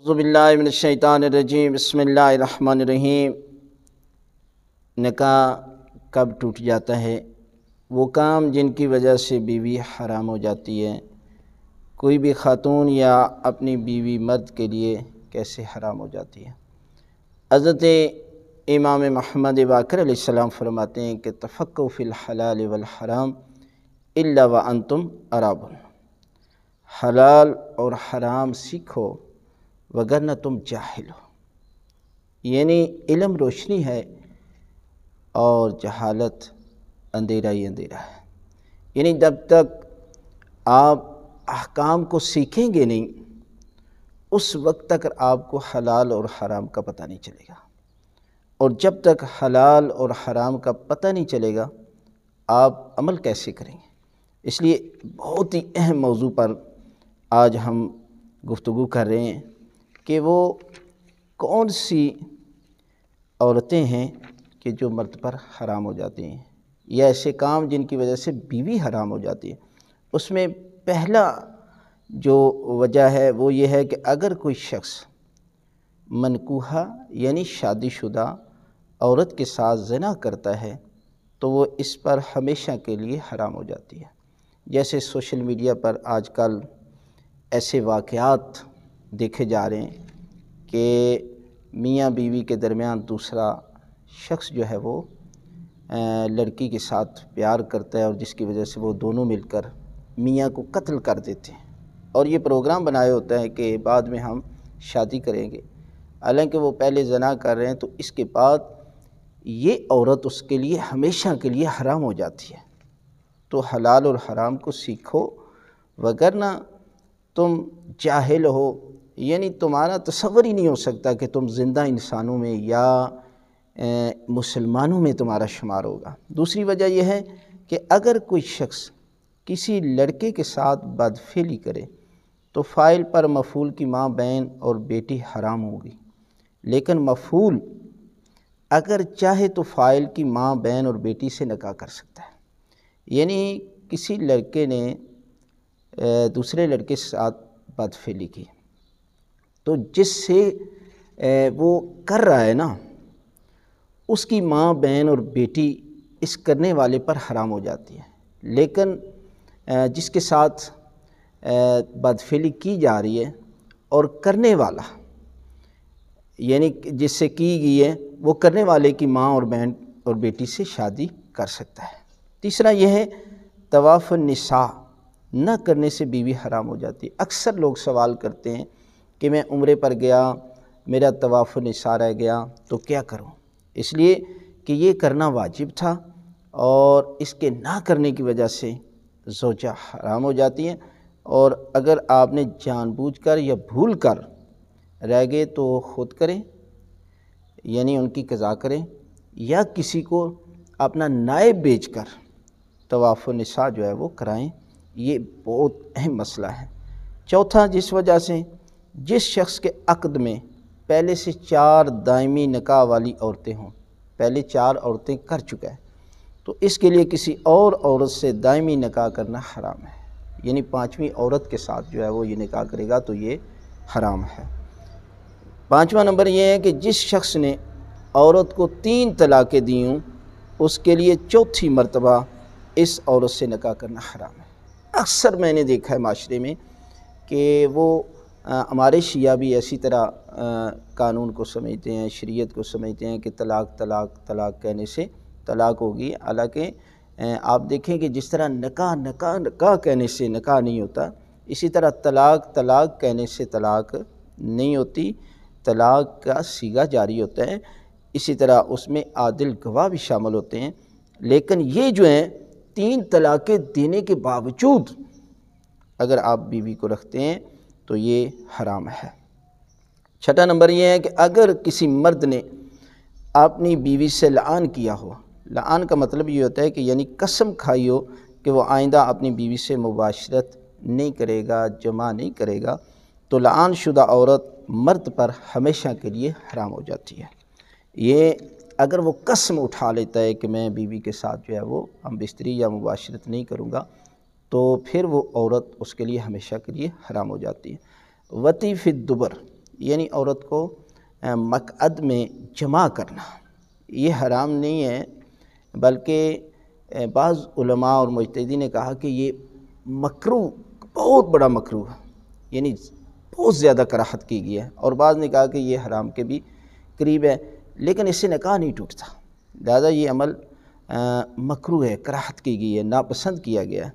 اعوذ باللہ من الشیطان الرجیم، بسم اللہ الرحمن الرحیم۔ نکاح کب ٹوٹ جاتا ہے؟ وہ کام جن کی وجہ سے بیوی حرام ہو جاتی ہے۔ کوئی بھی خاتون یا اپنی بیوی مرد کے لیے کیسے حرام ہو جاتی ہے؟ حضرت امام محمد باقر علیہ السلام فرماتے ہیں کہ تفقہوا فی الحلال والحرام الا وانتم اراب۔ حلال اور حرام سیکھو وگرنہ تم جاہل ہو، یعنی علم روشنی ہے اور جہالت اندھیرا ہی اندھیرا ہے۔ یعنی جب تک آپ احکام کو سیکھیں گے نہیں، اس وقت تک آپ کو حلال اور حرام کا پتہ نہیں چلے گا، اور جب تک حلال اور حرام کا پتہ نہیں چلے گا آپ عمل کیسے کریں گے؟ اس لیے بہت ہی اہم موضوع پر آج ہم گفتگو کر رہے ہیں کہ وہ کون سی عورتیں ہیں کہ جو مرد پر حرام ہو جاتی ہیں، یا ایسے کام جن کی وجہ سے بیوی حرام ہو جاتی ہے۔ اس میں پہلا جو وجہ ہے وہ یہ ہے کہ اگر کوئی شخص منکوحہ یعنی شادی شدہ عورت کے ساتھ زنا کرتا ہے تو وہ اس پر ہمیشہ کے لیے حرام ہو جاتی ہے۔ جیسے سوشل میڈیا پر آج کل ایسے واقعات دیکھے جا رہے ہیں کہ میاں بیوی کے درمیان دوسرا شخص جو ہے وہ لڑکی کے ساتھ پیار کرتا ہے، اور جس کی وجہ سے وہ دونوں مل کر میاں کو قتل کر دیتے ہیں، اور یہ پروگرام بنایا ہوتا ہے کہ بعد میں ہم شادی کریں گے، حالانکہ وہ پہلے زنا کر رہے ہیں، تو اس کے بعد یہ عورت اس کے لیے ہمیشہ کے لیے حرام ہو جاتی ہے۔ تو حلال اور حرام کو سیکھو وگرنہ تم جاہل ہو، یعنی تمہارا تصور ہی نہیں ہو سکتا کہ تم زندہ انسانوں میں یا مسلمانوں میں تمہارا شمار ہوگا۔ دوسری وجہ یہ ہے کہ اگر کوئی شخص کسی لڑکے کے ساتھ بدفعلی کرے تو فاعل پر مفعول کی ماں، بہن اور بیٹی حرام ہوگی، لیکن مفعول اگر چاہے تو فاعل کی ماں، بہن اور بیٹی سے نکاح کر سکتا ہے۔ یعنی کسی لڑکے نے دوسرے لڑکے کے ساتھ بدفعلی کی تو جس سے وہ کر رہا ہے نا، اس کی ماں، بہن اور بیٹی اس کرنے والے پر حرام ہو جاتی ہے، لیکن جس کے ساتھ بدفعلی کی جا رہی ہے اور کرنے والا یعنی جس سے کی گئی ہے وہ کرنے والے کی ماں اور بہن اور بیٹی سے شادی کر سکتا ہے۔ تیسرا یہ ہے طواف النساء نہ کرنے سے بیوی حرام ہو جاتی ہے۔ اکثر لوگ سوال کرتے ہیں کہ میں عمرے پر گیا، میرا طواف النساء رہ گیا تو کیا کروں؟ اس لیے کہ یہ کرنا واجب تھا، اور اس کے نہ کرنے کی وجہ سے زوجہ حرام ہو جاتی ہے، اور اگر آپ نے جان بوجھ کر یا بھول کر رہ گئے تو خود کریں، یعنی ان کی قضا کریں، یا کسی کو اپنا نائب بیچ کر طواف النساء جو ہے وہ کرائیں۔ یہ بہت اہم مسئلہ ہے۔ چوتھا، جس وجہ سے جس شخص کے عقد میں پہلے سے 4 دائمی نکاح والی عورتیں ہوں، پہلے 4 عورتیں کر چکا ہے، تو اس کے لیے کسی اور عورت سے دائمی نکاح کرنا حرام ہے، یعنی 5ویں عورت کے ساتھ جو ہے وہ یہ نکاح کرے گا تو یہ حرام ہے۔ 5واں نمبر یہ ہے کہ جس شخص نے عورت کو 3 طلاقیں دی ہوں، اس کے لیے 4تھی مرتبہ اس عورت سے نکاح کرنا حرام ہے۔ اکثر میں نے دیکھا ہے معاشرے میں کہ وہ ہمارے شیعہ بھی اسی طرح قانون کو سمجھتے ہیں، شریعت کو سمجھتے ہیں کہ طلاق طلاق طلاق کہنے سے طلاق ہوگی، حالانکہ آپ دیکھیں کہ جس طرح نکاح نکاح نکاح کہنے سے نکاح نہیں ہوتا، اسی طرح طلاق طلاق کہنے سے طلاق نہیں ہوتی، طلاق کا صیغہ جاری ہوتا ہے، اسی طرح اس میں عادل گواہ بھی شامل ہوتے ہیں، لیکن یہ جو ہیں 3 طلاقیں دینے کے باوجود اگر آپ بیوی کو رکھتے ہیں تو یہ حرام ہے۔ 6واں نمبر یہ ہے کہ اگر کسی مرد نے اپنی بیوی سے لعان کیا ہو، لعان کا مطلب یہ ہوتا ہے کہ یعنی قسم کھائی ہو کہ وہ آئندہ اپنی بیوی سے مباشرت نہیں کرے گا، جماع نہیں کرے گا، تو لعان شدہ عورت مرد پر ہمیشہ کے لیے حرام ہو جاتی ہے۔ یہ اگر وہ قسم اٹھا لیتا ہے کہ میں بیوی کے ساتھ جو ہے وہ ہم بستری یا مباشرت نہیں کروں گا، تو پھر وہ عورت اس کے لیے ہمیشہ کے لیے حرام ہو جاتی ہے۔ وطی فی الدبر، یعنی عورت کو مقعد میں جمع کرنا یہ حرام نہیں ہے، بلکہ بعض علماء اور مجتہدین نے کہا کہ یہ مکروہ، بہت بڑا مکروہ ہے، یعنی بہت زیادہ کراہت کی گئی ہے، اور بعض نے کہا کہ یہ حرام کے بھی قریب ہے، لیکن اس سے نکاح نہیں ٹوٹتا، لہذا یہ عمل مکروہ ہے، کراہت کی گئی ہے، ناپسند کیا گیا ہے۔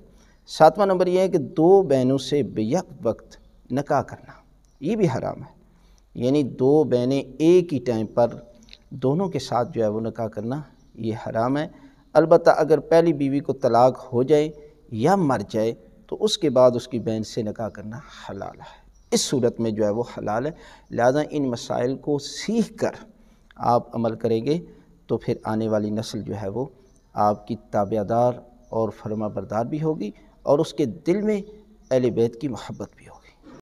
7واں نمبر یہ ہے کہ 2 بہنوں سے بیک وقت نکاح کرنا، یہ بھی حرام ہے، یعنی 2 بہنیں ایک ہی ٹائم پر دونوں کے ساتھ جو ہے وہ نکاح کرنا یہ حرام ہے۔ البتہ اگر پہلی بیوی کو طلاق ہو جائے یا مر جائے تو اس کے بعد اس کی بہن سے نکاح کرنا حلال ہے، اس صورت میں جو ہے وہ حلال ہے۔ لہذا ان مسائل کو سیکھ کر آپ عمل کریں گے تو پھر آنے والی نسل جو ہے وہ آپ کی تابع دار اور فرما بردار بھی ہوگی، اور اس کے دل میں اہل بیت کی محبت بھی ہوگی۔